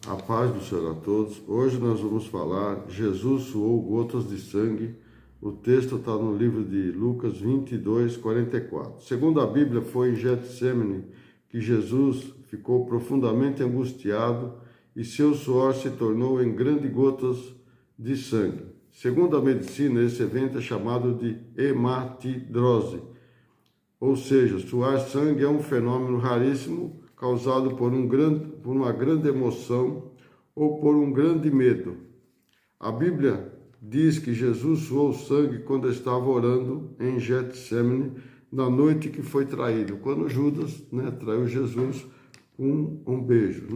A paz do Senhor a todos. Hoje nós vamos falar, Jesus suou gotas de sangue. O texto está no livro de Lucas 22, 44. Segundo a Bíblia, foi em Getsêmani que Jesus ficou profundamente angustiado e seu suor se tornou em grandes gotas de sangue. Segundo a medicina, esse evento é chamado de hematidrose, ou seja, suar sangue é um fenômeno raríssimo causado por uma grande emoção ou por um grande medo. A Bíblia diz que Jesus suou sangue quando estava orando em Getsêmani, na noite que foi traído, quando Judas traiu Jesus com um beijo.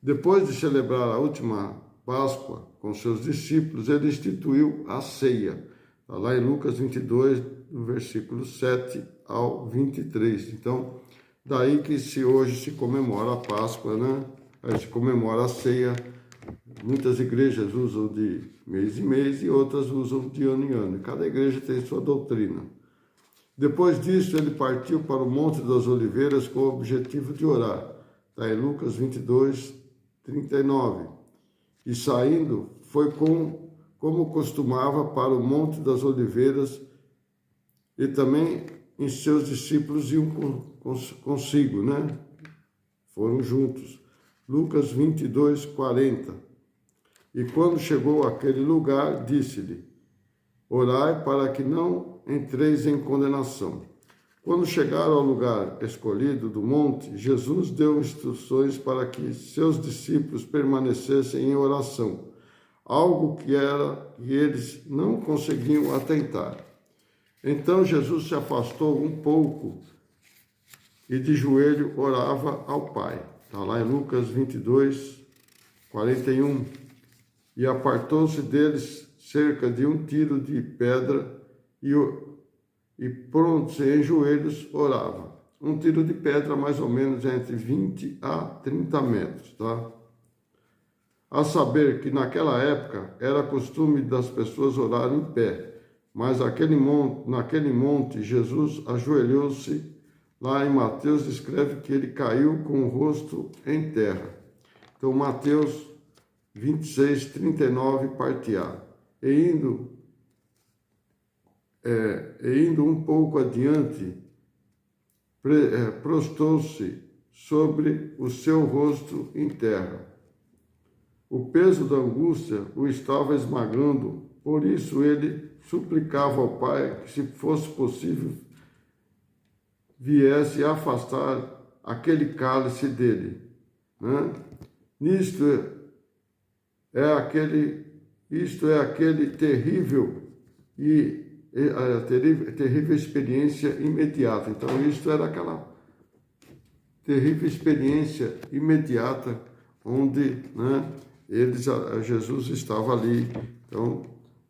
Depois de celebrar a última Páscoa com seus discípulos, ele instituiu a ceia. Está lá em Lucas 22, do versículo 7 ao 23. Então, daí que hoje se comemora a Páscoa, Aí se comemora a ceia. Muitas igrejas usam de mês em mês e outras usam de ano em ano. Cada igreja tem sua doutrina. Depois disso, ele partiu para o Monte das Oliveiras com o objetivo de orar. Está em Lucas 22, 39. E saindo, foi como costumava para o Monte das Oliveiras, e também em seus discípulos iam consigo, Foram juntos. Lucas 22, 40. E quando chegou àquele lugar, disse-lhe: orai para que não entreis em condenação. Quando chegaram ao lugar escolhido do monte, Jesus deu instruções para que seus discípulos permanecessem em oração, algo que eles não conseguiam atentar. Então Jesus se afastou um pouco e de joelho orava ao Pai. Está lá em Lucas 22, 41. E apartou-se deles cerca de um tiro de pedra e pronto-se em joelhos orava. Um tiro de pedra mais ou menos entre 20 a 30 metros, A saber que naquela época era costume das pessoas orarem em pé. Mas naquele monte, Jesus ajoelhou-se. Lá em Mateus escreve que ele caiu com o rosto em terra. Então, Mateus 26, 39, parte A. E indo um pouco adiante, prostou-se sobre o seu rosto em terra. O peso da angústia o estava esmagando, por isso ele suplicava ao Pai que, se fosse possível, viesse afastar aquele cálice dele. Isto é aquele terrível terrível experiência imediata. Então, isto era aquela terrível experiência imediata onde, Jesus estava ali, então,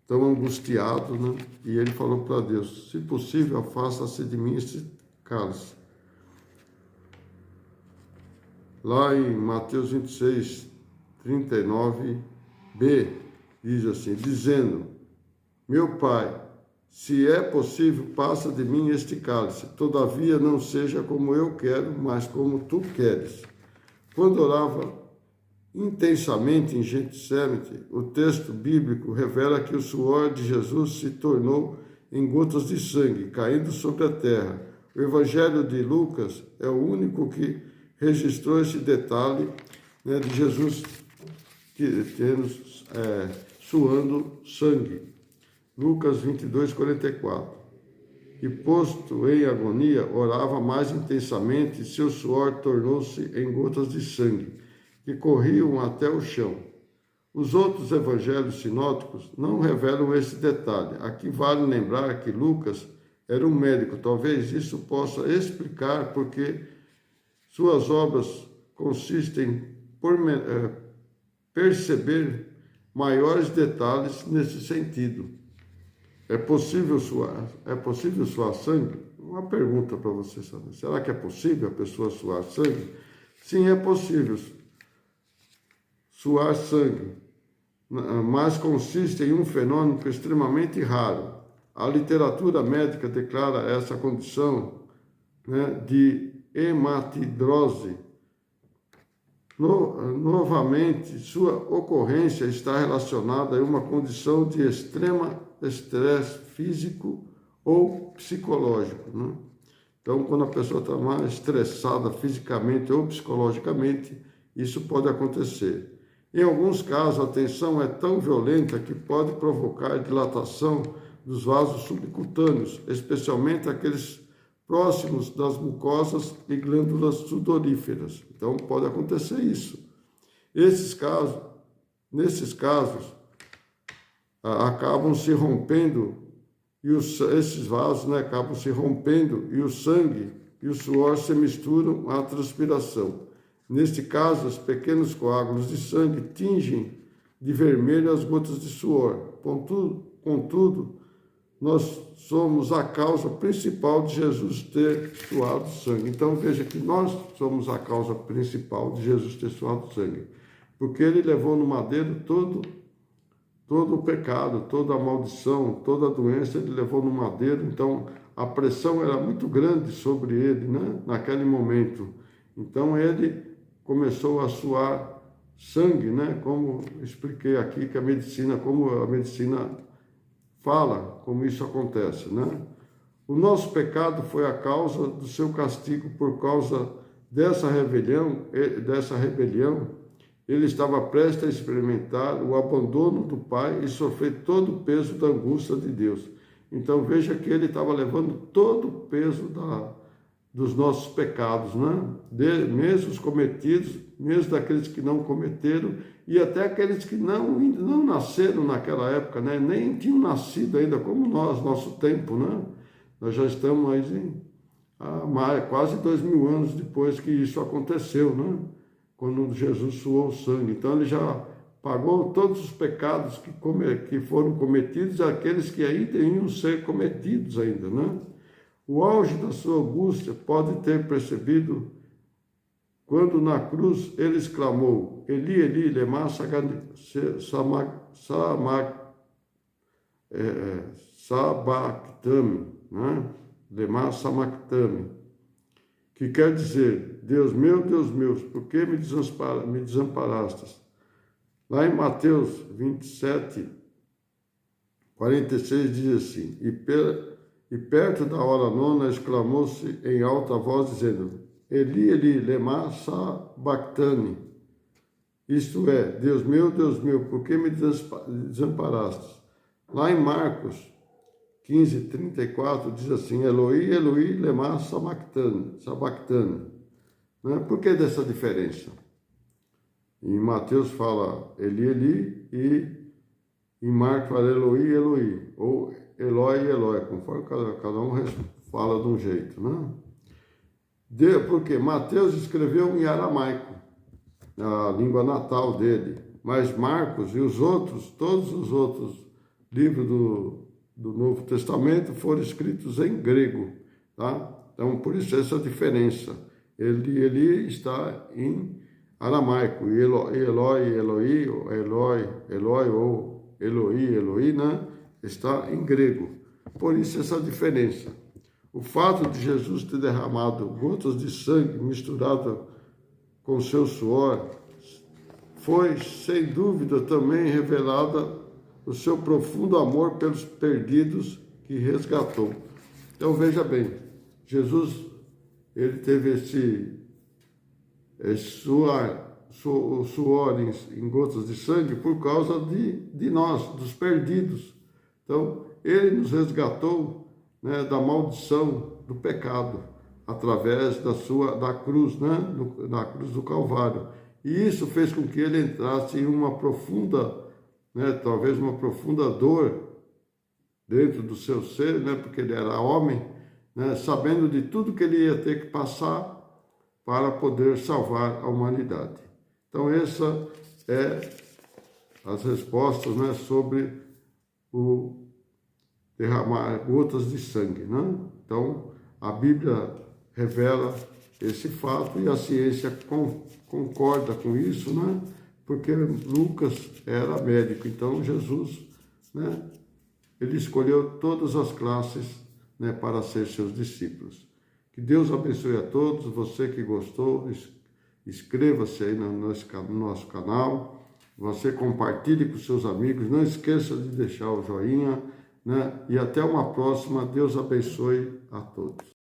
tão angustiado, E ele falou para Deus: se possível, afasta-se de mim esse cálice. Lá em Mateus 26, 39b, diz assim, dizendo: meu Pai, se é possível, passa de mim este cálice, todavia não seja como eu quero, mas como tu queres. Quando orava intensamente em Getsêmani, o texto bíblico revela que o suor de Jesus se tornou em gotas de sangue, caindo sobre a terra. O Evangelho de Lucas é o único que registrou esse detalhe, de Jesus suando sangue. Lucas 22, 44. E posto em agonia, orava mais intensamente, e seu suor tornou-se em gotas de sangue, que corriam até o chão. Os outros evangelhos sinóticos não revelam esse detalhe. Aqui vale lembrar que Lucas era um médico. Talvez isso possa explicar porque suas obras consistem por perceber maiores detalhes nesse sentido. É possível suar sangue? Uma pergunta para você saber. Será que é possível a pessoa suar sangue? Sim, é possível suar sangue, mas consiste em um fenômeno extremamente raro. A literatura médica declara essa condição de hematidrose Novamente, sua ocorrência está relacionada a uma condição de extrema estresse físico ou psicológico, né? Então, quando a pessoa está mais estressada fisicamente ou psicologicamente, isso pode acontecer. Em alguns casos, a tensão é tão violenta que pode provocar dilatação dos vasos subcutâneos, especialmente aqueles próximos das mucosas e glândulas sudoríferas. Então, pode acontecer isso. Nesses casos, acabam se rompendo, esses vasos, né, acabam se rompendo e o sangue e o suor se misturam à transpiração. Neste caso, os pequenos coágulos de sangue tingem de vermelho as gotas de suor. Contudo, nós somos a causa principal de Jesus ter suado sangue. Então, veja que nós somos a causa principal de Jesus ter suado sangue. Porque ele levou no madeiro todo o pecado, toda a maldição, toda a doença, ele levou no madeiro. Então, a pressão era muito grande sobre ele, né, naquele momento. Então, ele começou a suar sangue, né, como expliquei aqui, que como a medicina fala como isso acontece, né? O nosso pecado foi a causa do seu castigo. Por causa dessa rebelião, ele estava prestes a experimentar o abandono do Pai e sofrer todo o peso da angústia de Deus. Então veja que ele estava levando todo o peso dos nossos pecados, né? Mesmo os cometidos, mesmo daqueles que não cometeram, e até aqueles que não nasceram naquela época, né? Nem tinham nascido ainda como nós, nosso tempo, né? Nós já estamos aí há quase 2000 anos depois que isso aconteceu, né? Quando Jesus suou o sangue. Então ele já pagou todos os pecados que foram cometidos e aqueles que ainda iam ser cometidos ainda, né? O auge da sua angústia pode ter percebido quando na cruz ele exclamou: Eli, Eli, lema sabachthani, né? Lema sabachthani, que quer dizer: Deus meu, por que me desamparastes? Lá em Mateus 27, 46 diz assim: E perto da hora nona exclamou-se em alta voz, dizendo: Eli, Eli, lema sabachthani. Isto é, Deus meu, por que me desamparaste? Lá em Marcos 15, 34 diz assim: Eloi, Eloi, lema sabachthani. Né? Por que dessa diferença? Em Mateus fala Eli, Eli, e em Marcos fala Eloi, Eloi, ou Eloi, Eloi, conforme cada um fala de um jeito, né? Porque Mateus escreveu em aramaico, a língua natal dele, mas Marcos e todos os outros livros do Novo Testamento foram escritos em grego, tá? Então, por isso essa diferença. Ele está em aramaico, e Eloi, Eloi, Eloi, ou Eloi, né? Está em grego. Por isso essa diferença. O fato de Jesus ter derramado gotas de sangue misturado com seu suor foi, sem dúvida, também revelada o seu profundo amor pelos perdidos que resgatou. Então veja bem, Jesus ele teve esse suor em gotas de sangue por causa de nós, dos perdidos. Então ele nos resgatou, né, da maldição do pecado através da cruz, né, na cruz do Calvário. E isso fez com que ele entrasse em uma profunda, né, talvez uma profunda dor dentro do seu ser, né, porque ele era homem, né, sabendo de tudo que ele ia ter que passar para poder salvar a humanidade. Então essa é as respostas, né, sobre o derramar gotas de sangue, né? Então a Bíblia revela esse fato e a ciência concorda com isso, né? Porque Lucas era médico, então Jesus, né, ele escolheu todas as classes, né, para ser seus discípulos. Que Deus abençoe a todos, você que gostou, inscreva-se aí no nosso canal, você compartilhe com seus amigos, não esqueça de deixar o joinha, né? E até uma próxima, Deus abençoe a todos.